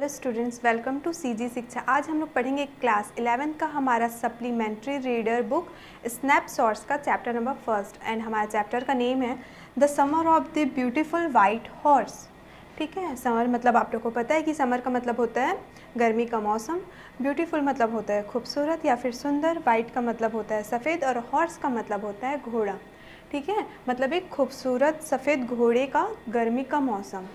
Students, welcome to CG शिक्षा। आज हम लोग पढ़ेंगे क्लास 11 का हमारा सप्लीमेंट्री रीडर बुक स्नैपशॉट्स का चैप्टर नंबर फर्स्ट। एंड हमारा चैप्टर का नेम है the summer of the beautiful white horse. ठीक है, समर मतलब आप लोग को पता है कि समर का मतलब होता है गर्मी का मौसम, ब्यूटीफुल मतलब होता है खूबसूरत या फिर सुंदर, वाइट का मतलब होता है सफ़ेद और हॉर्स का मतलब होता है घोड़ा। ठीक है, मतलब एक खूबसूरत सफ़ेद घोड़े का गर्मी का मौसम।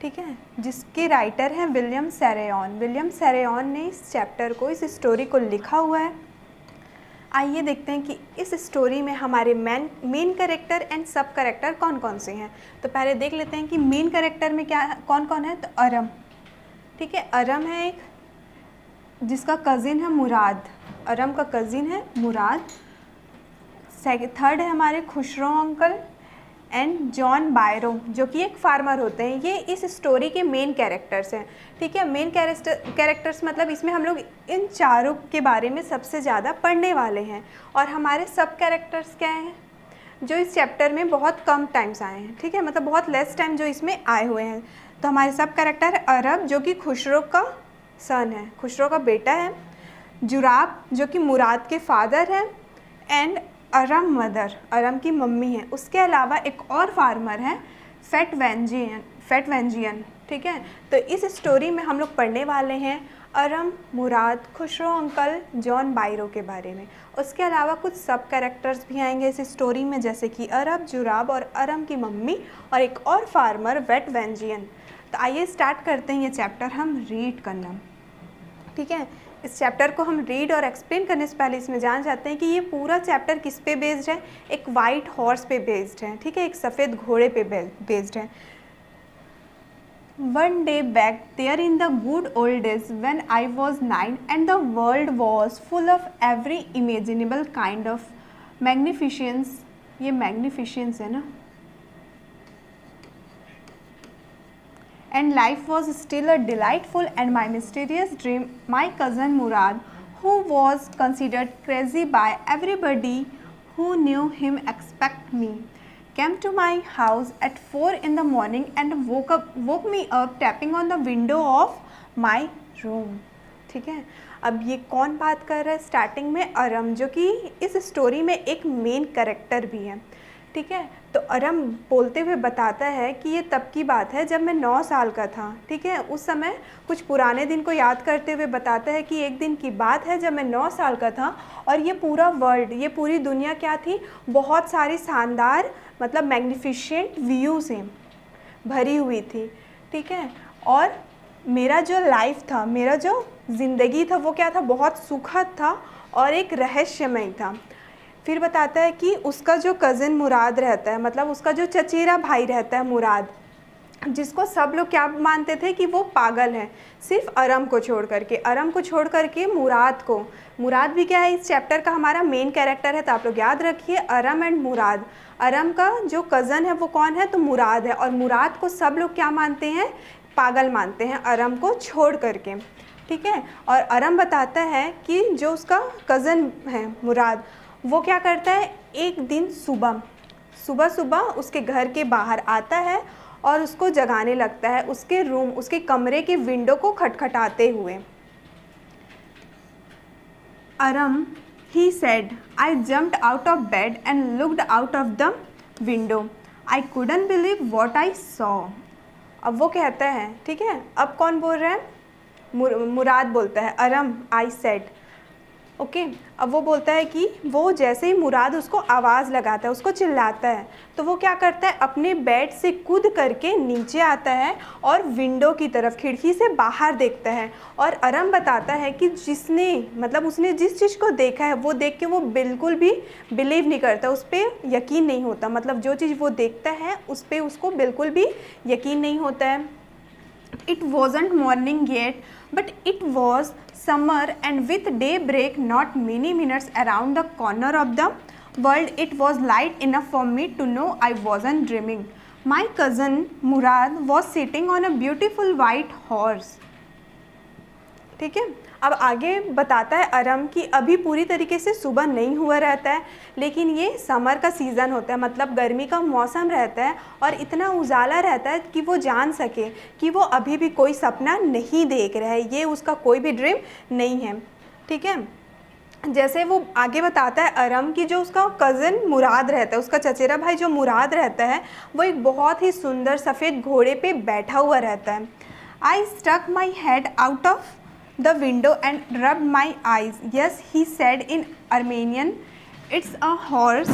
ठीक है, जिसके राइटर हैं विलियम सेरेयॉन। विलियम सेरेयॉन ने इस चैप्टर को, इस स्टोरी को लिखा हुआ है। आइए देखते हैं कि इस स्टोरी में हमारे मेन कैरेक्टर एंड सब कैरेक्टर कौन कौन से हैं। तो पहले देख लेते हैं कि मेन कैरेक्टर में क्या कौन कौन है। तो अरम, ठीक है, अरम है एक जिसका कज़िन है मुराद। अरम का कज़िन है मुराद। थर्ड है हमारे खुशरो अंकल एंड जॉन बायरो, जो कि एक फार्मर होते हैं। ये इस स्टोरी के मेन कैरेक्टर्स हैं। ठीक है, मेन कैरेक्टर्स मतलब इसमें हम लोग इन चारों के बारे में सबसे ज़्यादा पढ़ने वाले हैं। और हमारे सब कैरेक्टर्स क्या हैं जो इस चैप्टर में बहुत कम टाइम्स आए हैं। ठीक है, मतलब बहुत लेस टाइम जो इसमें आए हुए हैं। तो हमारे सब कैरेक्टर अरब जो कि खुशरो का सन है, खुशरो का बेटा है। जुराब जो कि मुराद के फादर हैं। एंड अरम मदर, अरम की मम्मी है। उसके अलावा एक और फार्मर है फेटवेंजियन। ठीक है, तो इस स्टोरी में हम लोग पढ़ने वाले हैं अरम, मुराद, खुशरो अंकल, जॉन बायरो के बारे में। उसके अलावा कुछ सब कैरेक्टर्स भी आएंगे इस स्टोरी में, जैसे कि अरब, जुराब और अरम की मम्मी और एक और फार्मर वेटवेंजियन। तो आइए स्टार्ट करते हैं ये चैप्टर हम रीड करना। ठीक है, इस चैप्टर को हम रीड और एक्सप्लेन करने से पहले इसमें जान जाते हैं कि ये पूरा चैप्टर किस पे बेस्ड है। एक वाइट हॉर्स पे बेस्ड है। ठीक है, एक सफ़ेद घोड़े पे बेस्ड है। One day back there in the good old days when I was 9 and the world was full of every imaginable kind of magnificence. ये मैग्निफिशेंस है ना। And life was still a delightful and my mysterious dream, my cousin Murad, who was considered crazy by everybody who knew him except me, came to my house at 4 in the morning and woke me up tapping on the window of my room. ठीक है, अब ये कौन बात कर रहा है starting में? अरम, जो कि इस स्टोरी में एक मेन कैरेक्टर भी है। ठीक है, तो अरम बोलते हुए बताता है कि ये तब की बात है जब मैं 9 साल का था। ठीक है, उस समय कुछ पुराने दिन को याद करते हुए बताता है कि एक दिन की बात है जब मैं 9 साल का था और ये पूरा वर्ल्ड, ये पूरी दुनिया क्या थी, बहुत सारी शानदार मतलब मैग्निफिशेंट व्यू से भरी हुई थी। ठीक है, और मेरा जो लाइफ था, मेरा जो ज़िंदगी था वो क्या था, बहुत सुखद था और एक रहस्यमय था। फिर बताता है कि उसका जो कज़न मुराद रहता है, मतलब उसका जो चचेरा भाई रहता है मुराद, जिसको सब लोग क्या मानते थे कि वो पागल है, सिर्फ अरम को छोड़ करके। अरम को छोड़ करके मुराद को, मुराद भी क्या है इस चैप्टर का हमारा मेन कैरेक्टर है। तो आप लोग याद रखिए अरम एंड मुराद। अरम का जो कज़न है वो कौन है, तो मुराद है। और मुराद को सब लोग क्या मानते हैं, पागल मानते हैं अरम को छोड़ करके। ठीक है, और अरम बताता है कि जो उसका कज़न है मुराद, वो क्या करता है, एक दिन सुबह सुबह उसके घर के बाहर आता है और उसको जगाने लगता है, उसके रूम, उसके कमरे के विंडो को खटखटाते हुए। अरम, he said, I jumped out of bed and looked out of the window. I couldn't believe what I saw. अब वो कहता है, ठीक है, अब कौन बोल रहा है, मुराद बोलता है, अरम I said, ओके। अब वो बोलता है कि वो जैसे ही मुराद उसको आवाज़ लगाता है, उसको चिल्लाता है, तो वो क्या करता है, अपने बेड से कूद करके नीचे आता है और विंडो की तरफ, खिड़की से बाहर देखता है। और अरम बताता है कि जिसने मतलब उसने जिस चीज़ को देखा है वो देख के वो बिल्कुल भी बिलीव नहीं करता, उस पर यकीन नहीं होता। मतलब जो चीज़ वो देखता है उस पर उसको बिल्कुल भी यकीन नहीं होता है। It wasn't morning yet, but it was summer, and with daybreak not many minutes around the corner of the world, it was light enough for me to know I wasn't dreaming. My cousin Murad was sitting on a beautiful white horse. ठीक है। अब आगे बताता है अरम कि अभी पूरी तरीके से सुबह नहीं हुआ रहता है, लेकिन ये समर का सीज़न होता है, मतलब गर्मी का मौसम रहता है और इतना उजाला रहता है कि वो जान सके कि वो अभी भी कोई सपना नहीं देख रहा है, ये उसका कोई भी ड्रीम नहीं है। ठीक है। जैसे वो आगे बताता है अरम कि जो उसका कज़न मुराद रहता है, उसका चचेरा भाई जो मुराद रहता है, वो एक बहुत ही सुंदर सफ़ेद घोड़े पे बैठा हुआ रहता है। I stuck my head out of the window and rubbed my eyes. Yes, he said in Armenian, it's a horse.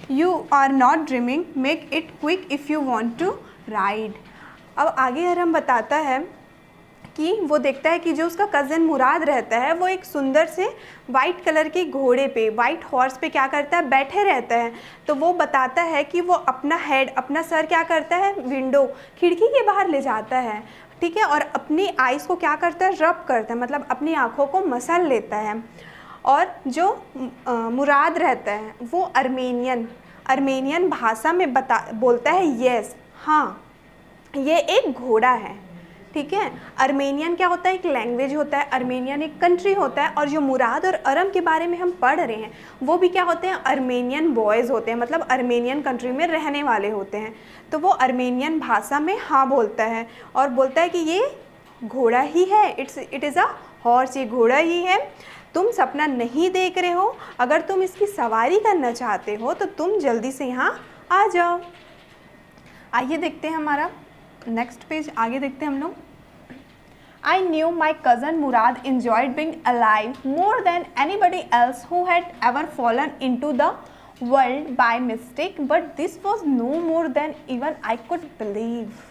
You are not dreaming. Make it quick if you want to ride. अब आगे अरम बताता है कि वो देखता है कि जो उसका कज़न मुराद रहता है वो एक सुंदर से वाइट कलर के घोड़े पे, वाइट हॉर्स पे क्या करता है, बैठे रहता है। तो वो बताता है कि वो अपना हेड, अपना सर क्या करता है, विंडो, खिड़की के बाहर ले जाता है। ठीक है। और अपनी आइज़ को क्या करता है, रब करता है, मतलब अपनी आँखों को मसल लेता है। और जो मुराद रहता है वो अर्मेनियन भाषा में बोलता है यस, हाँ ये एक घोड़ा है। ठीक है। अर्मेनियन क्या होता है, एक लैंग्वेज होता है, अर्मेनियन एक कंट्री होता है। और जो मुराद और अरम के बारे में हम पढ़ रहे हैं वो भी क्या होते हैं, अर्मेनियन बॉयज़ होते हैं, मतलब अर्मेनियन कंट्री में रहने वाले होते हैं। तो वो अर्मेनियन भाषा में हाँ बोलता है और बोलता है कि ये घोड़ा ही है, इट इज़ अ हॉर्स, ये घोड़ा ही है। तुम सपना नहीं देख रहे हो, अगर तुम इसकी सवारी करना चाहते हो तो तुम जल्दी से यहाँ आ जाओ। आइए देखते हैं हमारा नेक्स्ट पेज, आगे देखते हैं हम लोग। I knew my cousin Murad enjoyed being alive more than anybody else who had ever fallen into the world by mistake, but this was no more than even I could believe.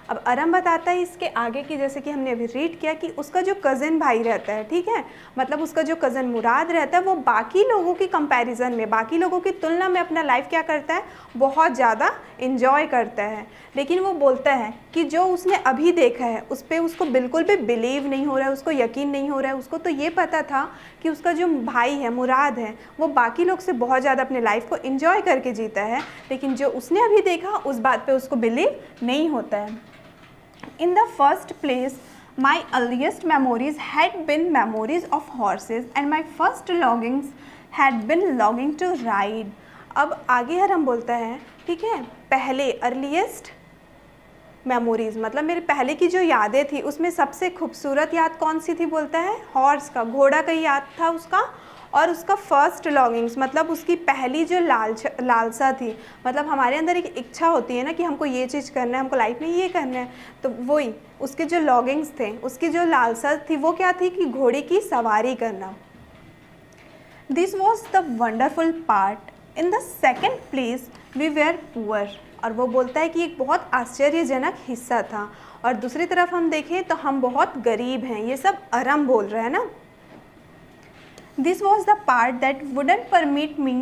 अब अरम बताता है इसके आगे की, जैसे कि हमने अभी रीड किया कि उसका जो कज़न भाई रहता है, ठीक है, मतलब उसका जो कज़न मुराद रहता है वो बाकी लोगों की कंपैरिजन में, बाकी लोगों की तुलना में अपना लाइफ क्या करता है, बहुत ज़्यादा इन्जॉय करता है। लेकिन वो बोलता है कि जो उसने अभी देखा है उस पर उसको बिल्कुल भी बिलीव नहीं हो रहा है, उसको यकीन नहीं हो रहा है। उसको तो ये पता था कि उसका जो भाई है, मुराद है, वो बाकी लोग से बहुत ज़्यादा अपने लाइफ को इन्जॉय करके जीता है, लेकिन जो उसने अभी देखा उस बात पर उसको बिलीव नहीं होता है। In the first place, my earliest memories had been memories of horses and my first longings had been longing to ride. अब आगे हम बोलता है, ठीक है, पहले अर्लीस्ट मेमोरीज़, मतलब मेरे पहले की जो यादें थी उसमें सबसे खूबसूरत याद कौन सी थी, बोलता है हॉर्स का, घोड़ा का याद था उसका। और उसका फर्स्ट लॉन्गिंग्स, मतलब उसकी पहली जो लालसा थी, मतलब हमारे अंदर एक इच्छा होती है ना कि हमको ये चीज़ करना है, हमको लाइफ में ये करना है, तो वही उसके जो लॉन्गिंग्स थे, उसकी जो लालसा थी वो क्या थी कि घोड़े की सवारी करना। This was the wonderful part. In the second place we were poor. और वो बोलता है कि एक बहुत आश्चर्यजनक हिस्सा था। और दूसरी तरफ हम देखें तो हम बहुत गरीब हैं। ये सब अरम बोल रहा है ना। This was the part that wouldn't permit me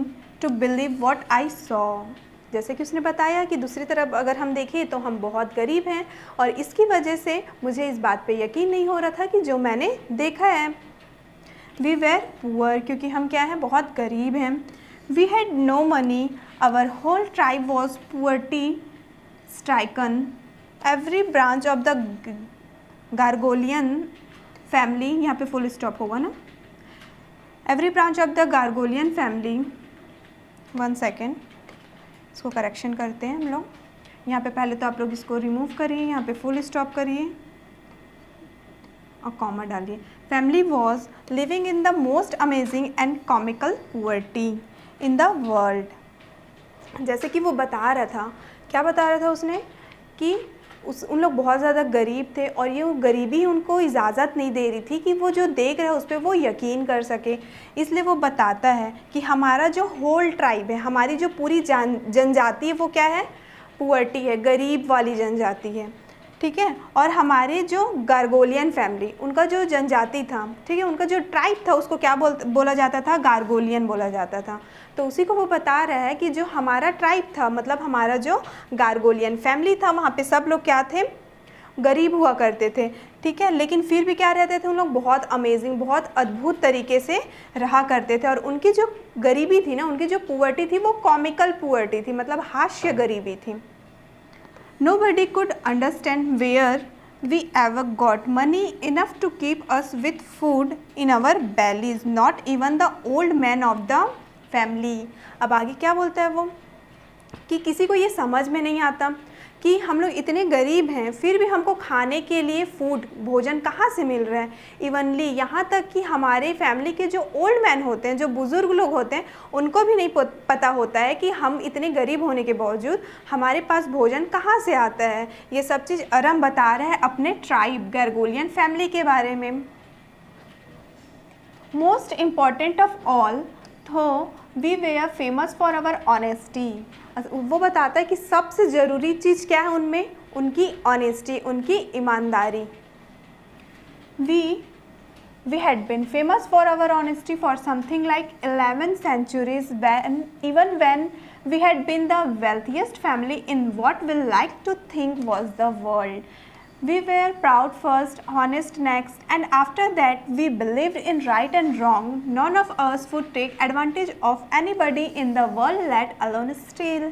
to believe what I saw. जैसे कि उसने बताया कि दूसरी तरफ अगर हम देखें तो हम बहुत गरीब हैं और इसकी वजह से मुझे इस बात पे यकीन नहीं हो रहा था कि जो मैंने देखा है। We were poor, क्योंकि हम क्या हैं, बहुत गरीब हैं। We had no money. Our whole tribe was poverty stricken. Every branch of the Gargolian family, यहाँ पे फुल स्टॉप होगा ना, every branch of the Garoghlanian family, 1 second, इसको करेक्शन करते हैं हम लोग। यहाँ पे पहले तो आप लोग इसको रिमूव करिए, यहाँ पे फुल स्टॉप करिए और कॉमा डालिए। Family was living in the most amazing and comical poverty in the world. जैसे कि वो बता रहा था, क्या बता रहा था उसने, कि उन लोग बहुत ज़्यादा गरीब थे और ये गरीबी उनको इजाज़त नहीं दे रही थी कि वो जो देख रहे हैं उस पर वो यकीन कर सके। इसलिए वो बताता है कि हमारा जो होल ट्राइब है, हमारी जो पूरी जनजाति है वो क्या है, पुअर्टी है, गरीब वाली जनजाति है। ठीक है। और हमारे जो गार्गोलियन फैमिली, उनका जो जनजाति था, ठीक है, उनका जो ट्राइब था उसको क्या बोला जाता था, गार्गोलियन बोला जाता था। तो उसी को वो बता रहा है कि जो हमारा ट्राइब था, मतलब हमारा जो गार्गोलियन फैमिली था, वहाँ पे सब लोग क्या थे, गरीब हुआ करते थे। ठीक है। लेकिन फिर भी क्या रहते थे, उन लोग बहुत अमेजिंग, बहुत अद्भुत तरीके से रहा करते थे। और उनकी जो गरीबी थी ना, उनकी जो पुअर्टी थी वो कॉमिकल पुअर्टी थी, मतलब हास्य गरीबी थी। Nobody could understand where we ever got money enough to keep us with food in our bellies, not even the old man of the family। अब आगे क्या बोलता है वो कि किसी को ये समझ में नहीं आता कि हम लोग इतने गरीब हैं फिर भी हमको खाने के लिए फूड भोजन कहाँ से मिल रहा है। इवनली यहाँ तक कि हमारे फैमिली के जो ओल्ड मैन होते हैं, जो बुज़ुर्ग लोग होते हैं, उनको भी नहीं पता होता है कि हम इतने गरीब होने के बावजूद हमारे पास भोजन कहाँ से आता है। ये सब चीज़ अरम बता रहा है अपने ट्राइब गारगोलियन फैमिली के बारे में। Most important of all though we were famous for our honesty. वो बताता है कि सबसे ज़रूरी चीज़ क्या है उनमें, उनकी ऑनेस्टी, उनकी ईमानदारी। We had been famous for our honesty for something like 11 centuries, even when we had been the wealthiest family in what we like to think was the world. We were proud first, honest next, and after that we believed in right and wrong. None of us would take advantage of anybody in the world, let alone steal.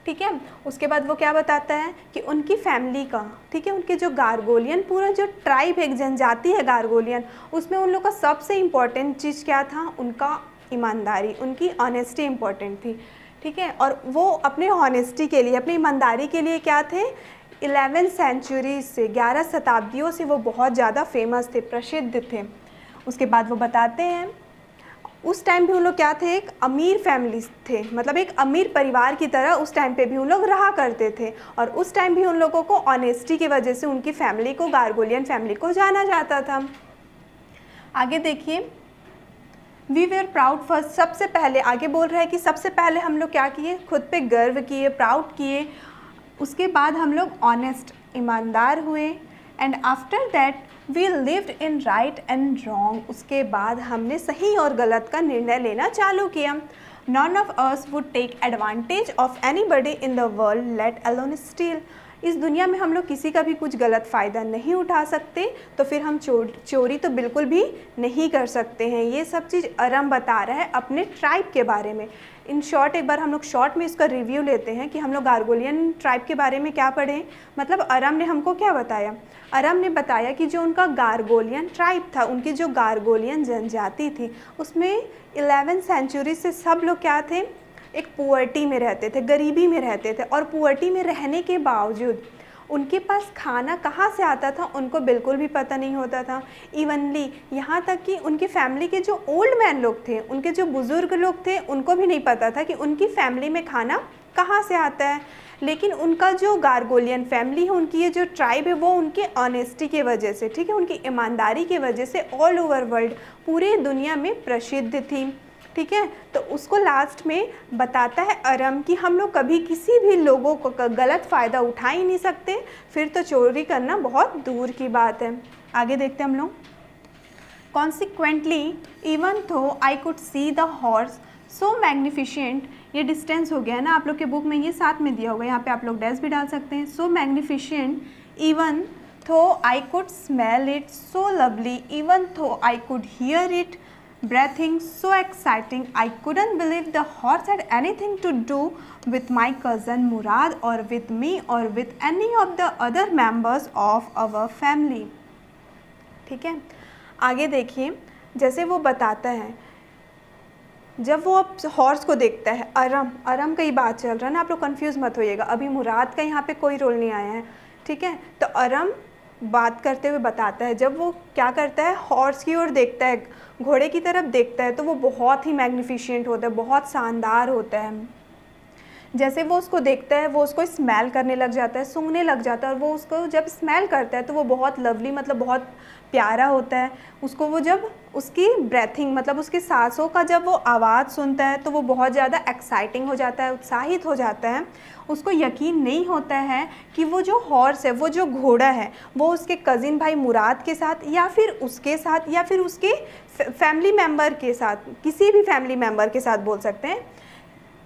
ठीक है, उसके बाद वो क्या बताता है कि उनकी फैमिली का, ठीक है, उनके जो गारगोलियन पूरा जो ट्राइब है, एक जनजाति है गारगोलियन, उसमें उन लोग का सबसे इम्पॉर्टेंट चीज़ क्या था, उनका ईमानदारी, उनकी ऑनेस्टी इम्पॉर्टेंट थी। ठीक है, और वो अपने ऑनेस्टी के लिए, अपनी ईमानदारी के लिए क्या थे, 11 सेंचुरी से, 11 शताब्दियों से वो बहुत ज़्यादा फेमस थे, प्रसिद्ध थे। उसके बाद वो बताते हैं उस टाइम भी उन लोग क्या थे, एक अमीर फैमिली थे, मतलब एक अमीर परिवार की तरह उस टाइम पे भी उन लोग रहा करते थे, और उस टाइम भी उन लोगों को ऑनेस्टी की वजह से उनकी फैमिली को, गारगोलियन फैमिली को जाना जाता था। आगे देखिए, वी वेयर प्राउड फर्स्ट, सबसे पहले आगे बोल रहा है कि सबसे पहले हम लोग क्या किए, खुद पे गर्व किए, प्राउड किए। उसके बाद हम लोग ऑनेस्ट, ईमानदार हुए। And after that we lived in right and wrong, उसके बाद हमने सही और गलत का निर्णय लेना चालू किया। None of us would take advantage of anybody in the world, let alone steal. इस दुनिया में हम लोग किसी का भी कुछ गलत फ़ायदा नहीं उठा सकते, तो फिर हम चोरी तो बिल्कुल भी नहीं कर सकते हैं। ये सब चीज़ अरम बता रहा है अपने ट्राइब के बारे में। इन शॉर्ट एक बार हम लोग शॉर्ट में इसका रिव्यू लेते हैं कि हम लोग गारगोलियन ट्राइब के बारे में क्या पढ़े। मतलब अरम ने हमको क्या बताया, अरम ने बताया कि जो उनका गारगोलियन ट्राइब था, उनकी जो गारगोलियन जनजाति थी, उसमें 11 सेंचुरी से सब लोग क्या थे, एक पुअर्टी में रहते थे, गरीबी में रहते थे, और पुअर्टी में रहने के बावजूद उनके पास खाना कहाँ से आता था उनको बिल्कुल भी पता नहीं होता था। इवनली यहाँ तक कि उनकी फैमिली के जो ओल्ड मैन लोग थे, उनके जो बुज़ुर्ग लोग थे, उनको भी नहीं पता था कि उनकी फैमिली में खाना कहाँ से आता है। लेकिन उनका जो गारगोलियन फैमिली है, उनकी ये जो ट्राइब है, वो उनके ऑनेस्टी के वजह से, ठीक है, उनकी ईमानदारी की वजह से ऑल ओवर वर्ल्ड, पूरे दुनिया में प्रसिद्ध थी। ठीक है, तो उसको लास्ट में बताता है अरम कि हम लोग कभी किसी भी लोगों को गलत फ़ायदा उठा ही नहीं सकते, फिर तो चोरी करना बहुत दूर की बात है। आगे देखते हैं हम लोग। Consequently even though I could see the horse so magnificent, ये डिस्टेंस हो गया है ना, आप लोग के बुक में ये साथ में दिया होगा, यहाँ पे आप लोग डैश भी डाल सकते हैं। सो magnificent even though I could smell it, so lovely even though I could hear it breathing, so exciting I couldn't believe the horse had anything to do with my cousin Murad or with me or with any of the other members of our family। ठीक है, आगे देखिए, जैसे वो बताता है, जब वो अब हॉर्स को देखता है, अरम का ही बात चल रहा है ना, आप लोग कंफ्यूज मत होइएगा, अभी मुराद का यहाँ पे कोई रोल नहीं आया है। ठीक है, तो अरम बात करते हुए बताता है, जब वो क्या करता है, हॉर्स की ओर देखता है, घोड़े की तरफ देखता है, तो वो बहुत ही मैग्निफिशेंट होता है, बहुत शानदार होता है। जैसे वो उसको देखता है, वो उसको स्मेल करने लग जाता है, सूंघने लग जाता है, और वो उसको जब स्मेल करता है तो वो बहुत लवली, मतलब बहुत प्यारा होता है। उसको वो जब उसकी ब्रेथिंग, मतलब उसकी सांसों का जब वो आवाज़ सुनता है तो वो बहुत ज़्यादा एक्साइटिंग हो जाता है, उत्साहित हो जाता है। उसको यकीन नहीं होता है कि वो जो हॉर्स है, वो जो घोड़ा है, वो उसके कज़िन भाई मुराद के साथ या फिर उसके साथ या फिर उसके फैमिली मेम्बर के साथ, किसी भी फैमिली मेम्बर के साथ बोल सकते हैं,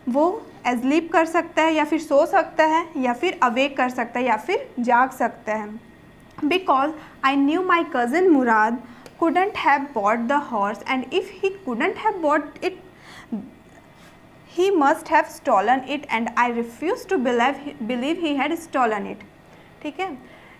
वो एज़लीप कर सकता है या फिर सो सकता है या फिर अवेक कर सकता है या फिर जाग सकता है। Because I knew my cousin Murad couldn't have bought the horse, and if he couldn't have bought it, he must have stolen it, and I refuse to believe he had stolen it। ठीक है,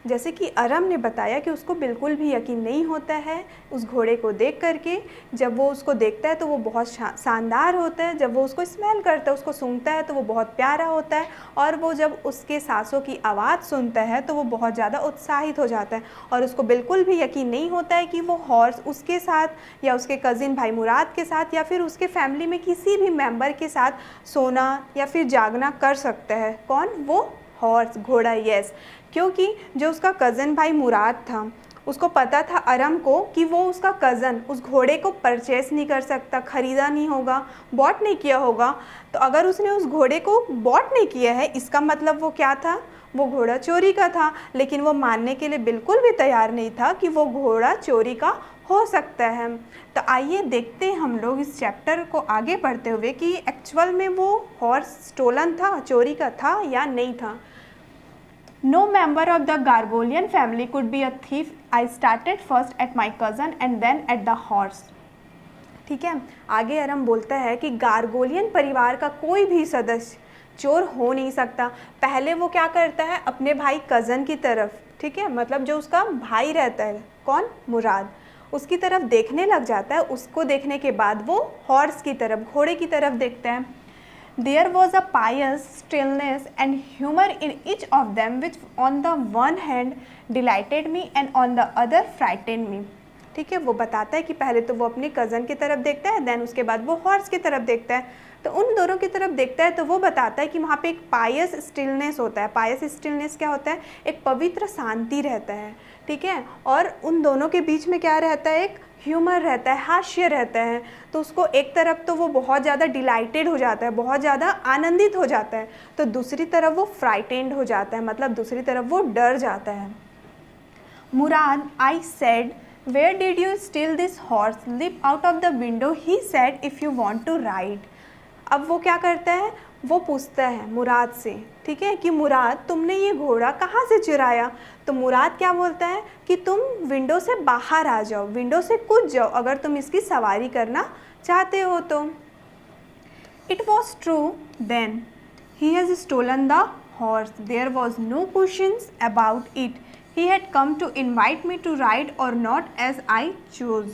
जैसे कि अरम ने बताया कि उसको बिल्कुल भी यकीन नहीं होता है उस घोड़े को देख करके। जब वो उसको देखता है तो वो बहुत शानदार होता है, जब वो उसको स्मेल करता है, उसको सूंघता है तो वो बहुत प्यारा होता है, और वो जब उसके सांसों की आवाज़ सुनता है तो वो बहुत ज़्यादा उत्साहित हो जाता है। और उसको बिल्कुल भी यकीन नहीं होता है कि वो हॉर्स उसके साथ या उसके कज़िन भाई मुराद के साथ या फिर उसके फैमिली में किसी भी मेंबर के साथ सोना या फिर जागना कर सकता है। कौन? वो हॉर्स, घोड़ा। यस, क्योंकि जो उसका कज़न भाई मुराद था उसको पता था अरम को कि वो उसका कज़न उस घोड़े को परचेस नहीं कर सकता, ख़रीदा नहीं होगा, बॉट नहीं किया होगा। तो अगर उसने उस घोड़े को बॉट नहीं किया है इसका मतलब वो क्या था? वो घोड़ा चोरी का था। लेकिन वो मानने के लिए बिल्कुल भी तैयार नहीं था कि वो घोड़ा चोरी का हो सकता है। तो आइए देखते हैं हम लोग इस चैप्टर को आगे पढ़ते हुए कि एक्चुअल में वो हॉर्स स्टोलन था, चोरी का था या नहीं था। No member of the Gargolian family could be a thief. I started first at my cousin and then at the horse. ठीक है, आगे अरम बोलता है कि गार्गोलियन परिवार का कोई भी सदस्य चोर हो नहीं सकता। पहले वो क्या करता है? अपने भाई कज़न की तरफ, ठीक है, मतलब जो उसका भाई रहता है, कौन? मुराद, उसकी तरफ देखने लग जाता है। उसको देखने के बाद वो हॉर्स की तरफ, घोड़े की तरफ देखता है। There was a pious stillness and humor in each of them which on the one hand delighted me and on the other frightened me. ठीक है, वो बताता है कि पहले तो वो अपने कज़न की तरफ देखता है, देन उसके बाद वो हॉर्स की तरफ देखता है। तो उन दोनों की तरफ देखता है तो वो बताता है कि वहाँ पे एक पायस स्टिलनेस होता है। पायस स्टिलनेस क्या होता है? एक पवित्र शांति रहता है, ठीक है, और उन दोनों के बीच में क्या रहता है? एक ह्यूमर रहता है, हास्य रहता है। तो उसको एक तरफ तो वो बहुत ज़्यादा डिलाइटेड हो जाता है, बहुत ज़्यादा आनंदित हो जाता है, तो दूसरी तरफ वो फ्राइटेंड हो जाता है, मतलब दूसरी तरफ वो डर जाता है। Mourad, I said, where did you steal this horse? Leap out of the window, he said, if you want to ride. अब वो क्या करता है? वो पूछता है मुराद से, ठीक है, कि मुराद तुमने ये घोड़ा कहाँ से चुराया? तो मुराद क्या बोलता है कि तुम विंडो से बाहर आ जाओ, विंडो से कूद जाओ अगर तुम इसकी सवारी करना चाहते हो तो। It was true then, he has stolen the horse, there was no questions about it, he had come to invite me to ride और not as I choose.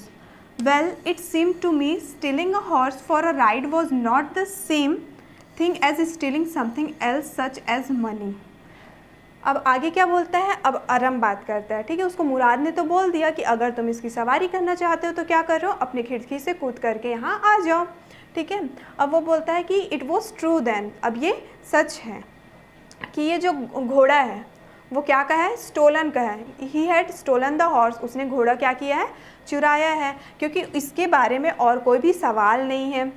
Well, it seemed to me stealing a horse for a ride was not the same thing as stealing something else such as money. अब आगे क्या बोलता है? अब अरम बात करता है, ठीक है। उसको मुराद ने तो बोल दिया कि अगर तुम इसकी सवारी करना चाहते हो तो क्या करो, अपनी खिड़की से कूद करके यहाँ आ जाओ, ठीक है। अब वो बोलता है कि इट वॉज ट्रू देन, अब ये सच है कि ये जो घोड़ा है वो क्या का है? स्टोलन का है। He had stolen the horse, उसने घोड़ा क्या किया है? चुराया है, क्योंकि इसके बारे में और कोई भी सवाल नहीं है।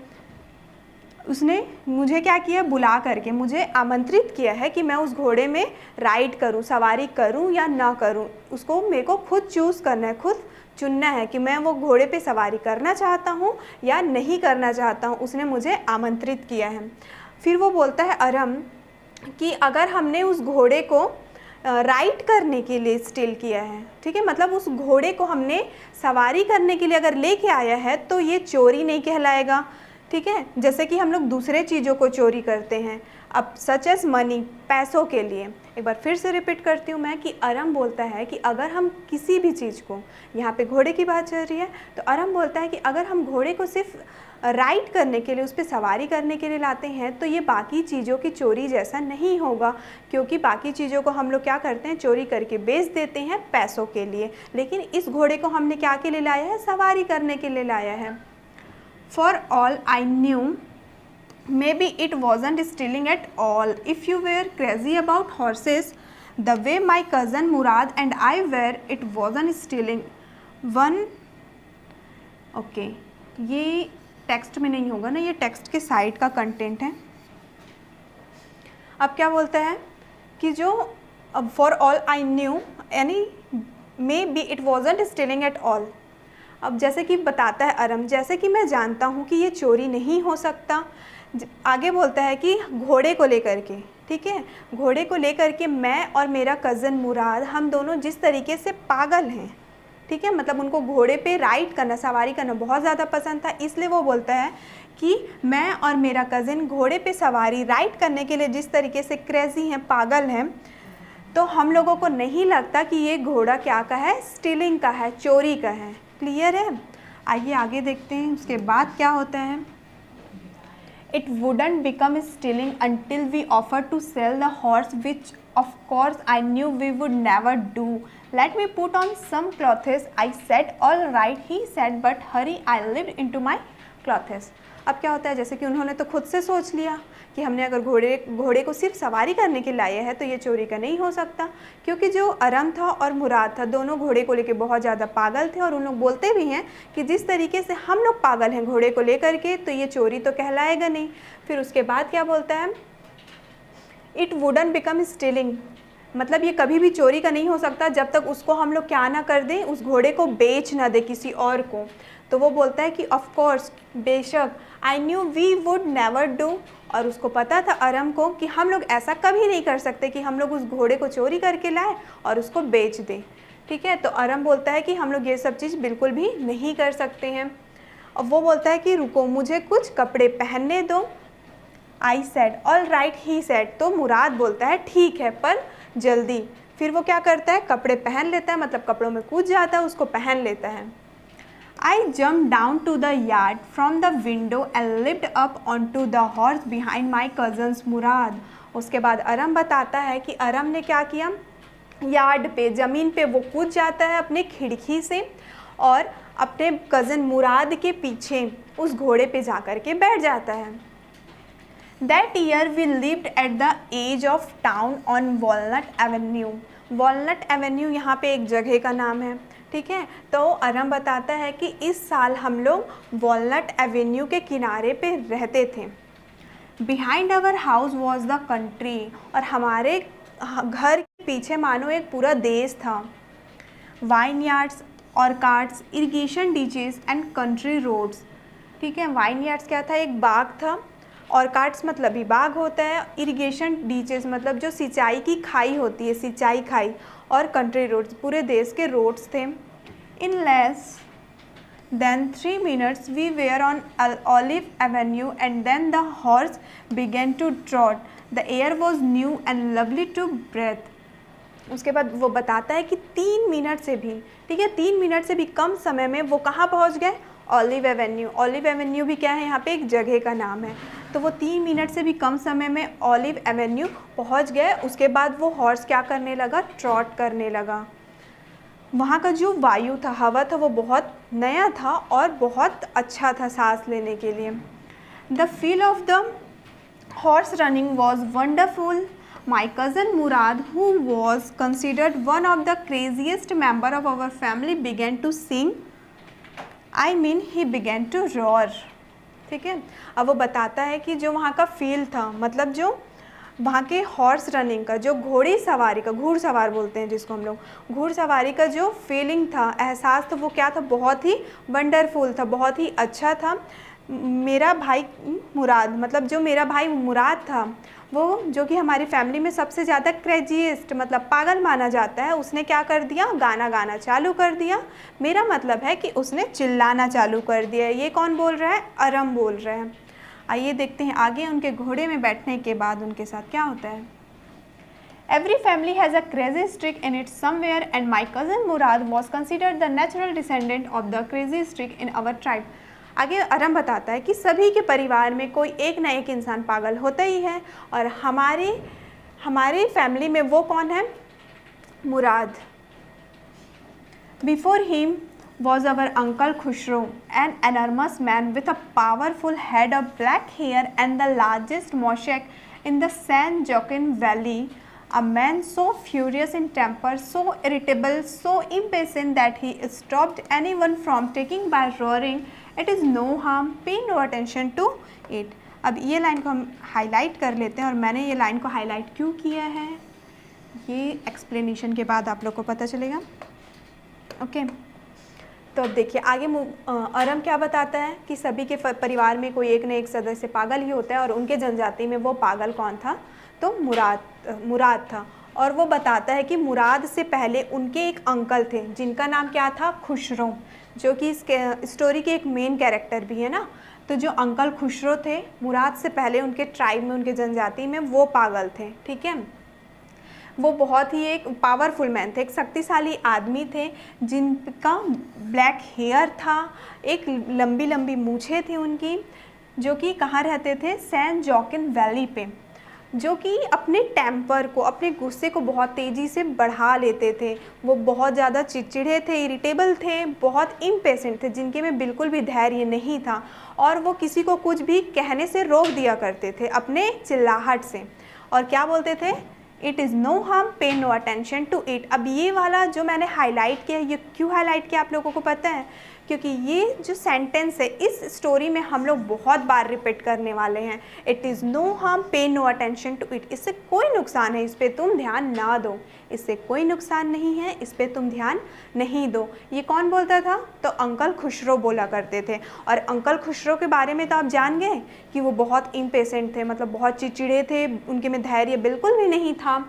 उसने मुझे क्या किया? बुला करके मुझे आमंत्रित किया है कि मैं उस घोड़े में राइड करूं, सवारी करूं या ना करूं। उसको मेरे को खुद चूज़ करना है, खुद चुनना है कि मैं वो घोड़े पे सवारी करना चाहता हूं या नहीं करना चाहता हूं। उसने मुझे आमंत्रित किया है। फिर वो बोलता है अरम कि अगर हमने उस घोड़े को राइड करने के लिए स्टील किया है, ठीक है, मतलब उस घोड़े को हमने सवारी करने के लिए अगर लेके आया है तो ये चोरी नहीं कहलाएगा, ठीक है। जैसे कि हम लोग दूसरे चीज़ों को चोरी करते हैं, अब सच एज मनी, पैसों के लिए। एक बार फिर से रिपीट करती हूँ मैं कि अरम बोलता है कि अगर हम किसी भी चीज़ को, यहाँ पे घोड़े की बात चल रही है, तो अरम बोलता है कि अगर हम घोड़े को सिर्फ राइड करने के लिए, उस पर सवारी करने के लिए लाते हैं तो ये बाकी चीज़ों की चोरी जैसा नहीं होगा, क्योंकि बाकी चीज़ों को हम लोग क्या करते हैं? चोरी करके बेच देते हैं पैसों के लिए। लेकिन इस घोड़े को हमने क्या के लिए लाया है? सवारी करने के लिए लाया है। For all I knew maybe it wasn't stealing at all. If you were crazy about horses the way my cousin Murad and I were, it wasn't stealing. One okay, ये टेक्स्ट में नहीं होगा ना, ये टेक्स्ट के side का content है। अब क्या बोलता है कि जो अब फॉर ऑल आई न्यू यानी may be it wasn't stealing at all. अब जैसे कि बताता है अरम, जैसे कि मैं जानता हूँ कि ये चोरी नहीं हो सकता। आगे बोलता है कि घोड़े को लेकर के, ठीक है, घोड़े को लेकर के मैं और मेरा कज़न मुराद, हम दोनों जिस तरीके से पागल हैं, ठीक है, मतलब उनको घोड़े पे राइड करना, सवारी करना बहुत ज़्यादा पसंद था। इसलिए वो बोलता है कि मैं और मेरा कज़न घोड़े पे सवारी राइड करने के लिए जिस तरीके से क्रेज़ी हैं, पागल हैं, तो हम लोगों को नहीं लगता कि ये घोड़ा क्या का है, स्टीलिंग का है, चोरी का है। क्लियर है? आइए आगे देखते हैं उसके बाद क्या होता है। It wouldn't become stealing until we offered to sell the horse, which of course I knew we would never do. Let me put on some clothes. I said, all right, he said, but hurry, I lived into my clothes. अब क्या होता है, जैसे कि उन्होंने तो खुद से सोच लिया कि हमने अगर घोड़े को सिर्फ सवारी करने के लाए हैं तो ये चोरी का नहीं हो सकता, क्योंकि जो अरम था और मुराद था दोनों घोड़े को लेके बहुत ज़्यादा पागल थे, और उन लोग बोलते भी हैं कि जिस तरीके से हम लोग पागल हैं घोड़े को लेकर के, तो ये चोरी तो कहलाएगा नहीं। फिर उसके बाद क्या बोलता है, इट वुडन बिकम स्टीलिंग, मतलब ये कभी भी चोरी का नहीं हो सकता जब तक उसको हम लोग क्या ना कर दें, उस घोड़े को बेच ना दे किसी और को। तो वो बोलता है कि ऑफ कोर्स, बेशक, I knew we would never do, और उसको पता था अरम को कि हम लोग ऐसा कभी नहीं कर सकते कि हम लोग उस घोड़े को चोरी करके लाए और उसको बेच दें। ठीक है, तो अरम बोलता है कि हम लोग ये सब चीज़ बिल्कुल भी नहीं कर सकते हैं। और वो बोलता है कि रुको, मुझे कुछ कपड़े पहनने दो। I said, all right, he said, तो मुराद बोलता है ठीक है पर जल्दी। फिर वो क्या करता है, कपड़े पहन लेता है, मतलब कपड़ों में कूद जाता है, उसको पहन लेता है। I jumped down to the yard from the window and leaped up onto the horse behind my cousin's मुराद। उसके बाद अरम बताता है कि अरम ने क्या किया, यार्ड पे, ज़मीन पे वो कूद जाता है अपने खिड़की से और अपने कज़न मुराद के पीछे उस घोड़े पे जा कर के बैठ जाता है। That year we lived at the edge of town on Walnut Avenue। Walnut Avenue यहाँ पे एक जगह का नाम है। ठीक है, तो अरम बताता है कि इस साल हम लोग वॉलनट एवेन्यू के किनारे पे रहते थे। Behind our house was the country, और हमारे घर के पीछे मानो एक पूरा देश था। Vineyards, orchards, irrigation ditches and country roads. ठीक है, वाइन यार्ड्स क्या था, एक बाग था, ऑर्कार्ड्स मतलब भी बाग होता है, इरिगेशन डीचेस मतलब जो सिंचाई की खाई होती है, सिंचाई खाई, और कंट्री रोड्स पूरे देश के रोड्स थे। In less than 3 minutes we were on olive avenue and then the horse began to trot. The air was new and lovely to breathe. उसके बाद वो बताता है कि 3 मिनट से भी, ठीक है, 3 मिनट से भी कम समय में वो कहाँ पहुँच गए, ऑलिव एवेन्यू। ऑलिव एवेन्यू भी क्या है, यहाँ पे एक जगह का नाम है। तो वो 3 मिनट से भी कम समय में ऑलिव एवेन्यू पहुँच गए। उसके बाद वो हॉर्स क्या करने लगा, ट्रॉट करने लगा। वहाँ का जो वायु था, हवा था, वो बहुत नया था और बहुत अच्छा था सांस लेने के लिए। The feel of the horse running was wonderful. My cousin Murad, who was considered one of the craziest member of our family, began to sing. I mean, he began to roar. ठीक है, अब वो बताता है कि जो वहाँ का फील था, मतलब जो वहाँ के हॉर्स रनिंग का, जो घोड़ी सवारी का, घुड़सवार बोलते हैं जिसको हम लोग, घुड़सवारी का जो फीलिंग था, एहसास था, वो क्या था, बहुत ही वंडरफुल था, बहुत ही अच्छा था। मेरा भाई मुराद, मतलब जो मेरा भाई मुराद था, वो जो कि हमारी फैमिली में सबसे ज़्यादा क्रेजीस्ट मतलब पागल माना जाता है, उसने क्या कर दिया, गाना गाना चालू कर दिया। मेरा मतलब है कि उसने चिल्लाना चालू कर दिया। ये कौन बोल रहा है, अरम बोल रहे हैं। आइए देखते हैं आगे उनके घोड़े में बैठने के बाद उनके साथ क्या होता है। Every family has a crazy streak in it somewhere and my cousin Murad was considered the natural descendant of the crazy streak in our tribe। आगे अरम बताता है कि सभी के परिवार में कोई एक ना एक इंसान पागल होता ही है, और हमारी फैमिली में वो कौन है, Mourad. Before him was our uncle Khushro, an enormous man with a powerful head of black hair and the largest mosaic in the San Joaquin Valley. A man so furious in temper, so irritable, so impatient that he stopped anyone from taking by roaring, "It is no harm, pay no attention to it." अब ये line को हम highlight कर लेते हैं, और मैंने ये लाइन को हाईलाइट क्यों किया है ये एक्सप्लेनेशन के बाद आप लोग को पता चलेगा। ओके, तो अब देखिए आगे अरम क्या बताता है कि सभी के परिवार में कोई एक न एक सदस्य पागल ही होता है, और उनके जनजाति में वो पागल कौन था, तो मुराद था। और वो बताता है कि मुराद से पहले उनके एक अंकल थे जिनका नाम क्या था, खुशरो, जो कि इस स्टोरी के एक मेन कैरेक्टर भी है ना। तो जो अंकल खुशरो थे, मुराद से पहले उनके ट्राइब में, उनके जनजाति में वो पागल थे। ठीक है, वो बहुत ही एक पावरफुल मैन थे, एक शक्तिशाली आदमी थे जिनका ब्लैक हेयर था, एक लंबी लंबी मूछें थी उनकी, जो कि कहाँ रहते थे, सैन जोकिन वैली पे, जो कि अपने टेम्पर को, अपने गुस्से को बहुत तेज़ी से बढ़ा लेते थे। वो बहुत ज़्यादा चिड़चिड़े थे, इरिटेबल थे, बहुत इम्पेशेंट थे, जिनके में बिल्कुल भी धैर्य नहीं था और वो किसी को कुछ भी कहने से रोक दिया करते थे अपने चिल्लाहट से। और क्या बोलते थे, इट इज़ नो हार्म, पे नो अटेंशन टू इट। अब ये वाला जो मैंने हाईलाइट किया, ये क्यों हाईलाइट किया आप लोगों को पता है? क्योंकि ये जो सेंटेंस है इस स्टोरी में हम लोग बहुत बार रिपीट करने वाले हैं। इट इज़ नो हार्म, पे नो अटेंशन टू इट। इससे कोई नुकसान है, इस पर तुम ध्यान ना दो। इससे कोई नुकसान नहीं है, इस पर तुम ध्यान नहीं दो। ये कौन बोलता था? तो अंकल खुसरो बोला करते थे। और अंकल खुसरो के बारे में तो आप जान गए कि वो बहुत इम्पेशेंट थे, मतलब बहुत चिड़चिड़े थे, उनके में धैर्य बिल्कुल भी नहीं था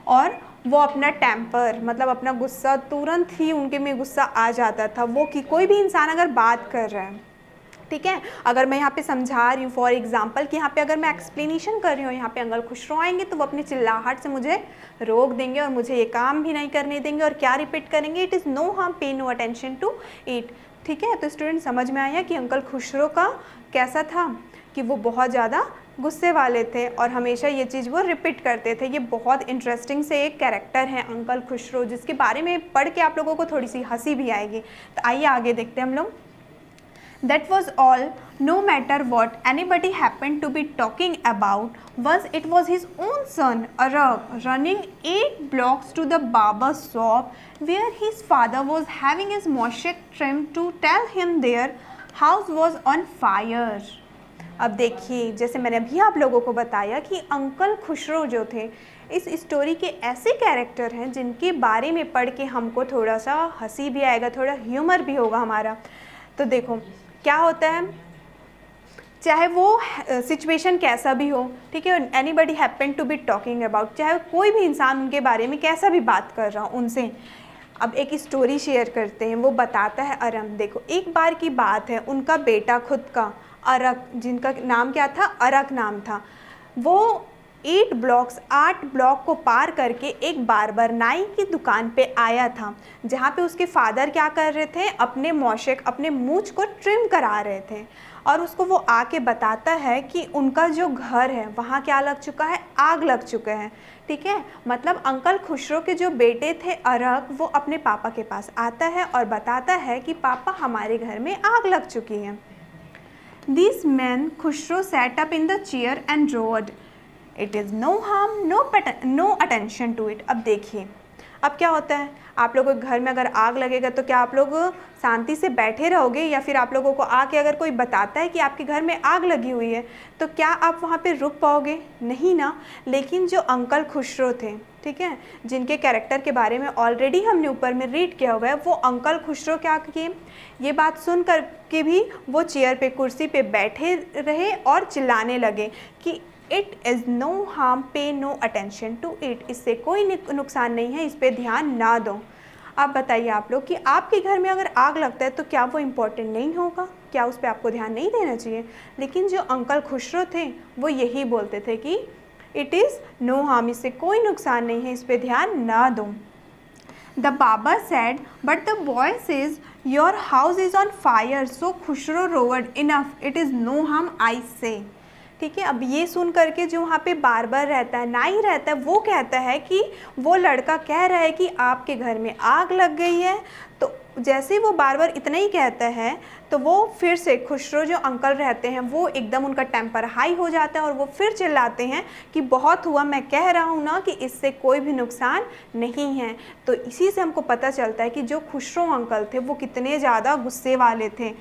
और वो अपना टेम्पर, मतलब अपना गुस्सा, तुरंत ही उनके में गुस्सा आ जाता था। वो कि कोई भी इंसान अगर बात कर रहा है, ठीक है, अगर मैं यहाँ पे समझा रही हूँ फॉर एग्जांपल कि यहाँ पे अगर मैं एक्सप्लेनेशन कर रही हूँ, यहाँ पे अंकल खुसरो आएंगे तो वो अपनी चिल्लाहट से मुझे रोक देंगे और मुझे ये काम भी नहीं करने देंगे और क्या रिपीट करेंगे, इट इज़ नो हार्म, पे नो अटेंशन टू इट। ठीक है, तो स्टूडेंट समझ में आया कि अंकल खुसरो का कैसा था, कि वो बहुत ज़्यादा गुस्से वाले थे और हमेशा ये चीज़ वो रिपीट करते थे। ये बहुत इंटरेस्टिंग से एक कैरेक्टर है अंकल खुसरो, जिसके बारे में पढ़ के आप लोगों को थोड़ी सी हंसी भी आएगी। तो आइए आगे देखते हैं हम लोग। That was all. No matter what anybody happened to be talking about, once it was his own son, Arab, running 8 blocks to the barber's shop where his father was having his mustache trimmed to tell him their house was on fire. अब देखिए, जैसे मैंने अभी आप लोगों को बताया कि अंकल खुसरो जो थे इस स्टोरी के ऐसे कैरेक्टर हैं जिनके बारे में पढ़ के हमको थोड़ा सा हंसी भी आएगा, थोड़ा ह्यूमर भी होगा हमारा। तो देखो क्या होता है, चाहे वो सिचुएशन कैसा भी हो, ठीक है, anybody happen to be talking about, चाहे कोई भी इंसान उनके बारे में कैसा भी बात कर रहा हो उनसे। अब एक स्टोरी शेयर करते हैं, वो बताता है अरम। देखो एक बार की बात है, उनका बेटा खुद का अरक, जिनका नाम क्या था, अरक नाम था, वो 8 ब्लॉक को पार करके एक बार्बर नाई की दुकान पे आया था, जहाँ पे उसके फादर क्या कर रहे थे, अपने मौशेक, अपने मूंछ को ट्रिम करा रहे थे। और उसको वो आके बताता है कि उनका जो घर है वहाँ क्या लग चुका है, आग लग चुका है। ठीक है, मतलब अंकल खुसरो के जो बेटे थे अरक, वो अपने पापा के पास आता है और बताता है कि पापा हमारे घर में आग लग चुकी है। This man Khusro sat up in the chair and rode, it is no harm, no attention to it. अब देखिए अब क्या होता है, आप लोगों के घर में अगर आग लगेगा तो क्या आप लोग शांति से बैठे रहोगे, या फिर आप लोगों को आके अगर कोई बताता है कि आपके घर में आग लगी हुई है तो क्या आप वहाँ पे रुक पाओगे? नहीं ना। लेकिन जो अंकल खुसरो थे, ठीक है, जिनके कैरेक्टर के बारे में ऑलरेडी हमने ऊपर में रीड किया हुआ है, वो अंकल खुसरो क्या किए, ये बात सुन कर के भी वो चेयर पे, कुर्सी पे बैठे रहे और चिल्लाने लगे कि इट इज़ नो हार्म, पे नो अटेंशन टू इट। इससे कोई नुकसान नहीं है, इस पे ध्यान ना दो। अब बताइए आप लोग कि आपके घर में अगर आग लगता है तो क्या वो इम्पोर्टेंट नहीं होगा? क्या उस पर आपको ध्यान नहीं देना चाहिए? लेकिन जो अंकल खुसरो थे वो यही बोलते थे कि इट इज़ नो हार्म, इससे कोई नुकसान नहीं है, इस पर ध्यान ना दो। द बाबा said but the boy says your house is on fire, so Khosrove roared enough, it is no harm I say. ठीक है, अब ये सुन करके जो वहाँ पे बार्बर रहता है, नाई रहता है, वो कहता है कि वो लड़का कह रहा है कि आपके घर में आग लग गई है। तो जैसे वो बार्बर इतना ही कहता है तो वो फिर से खुसरो जो अंकल रहते हैं वो एकदम उनका टेम्पर हाई हो जाता है और वो फिर चिल्लाते हैं कि बहुत हुआ, मैं कह रहा हूँ ना कि इससे कोई भी नुकसान नहीं है। तो इसी से हमको पता चलता है कि जो खुसरो अंकल थे वो कितने ज़्यादा गुस्से वाले थे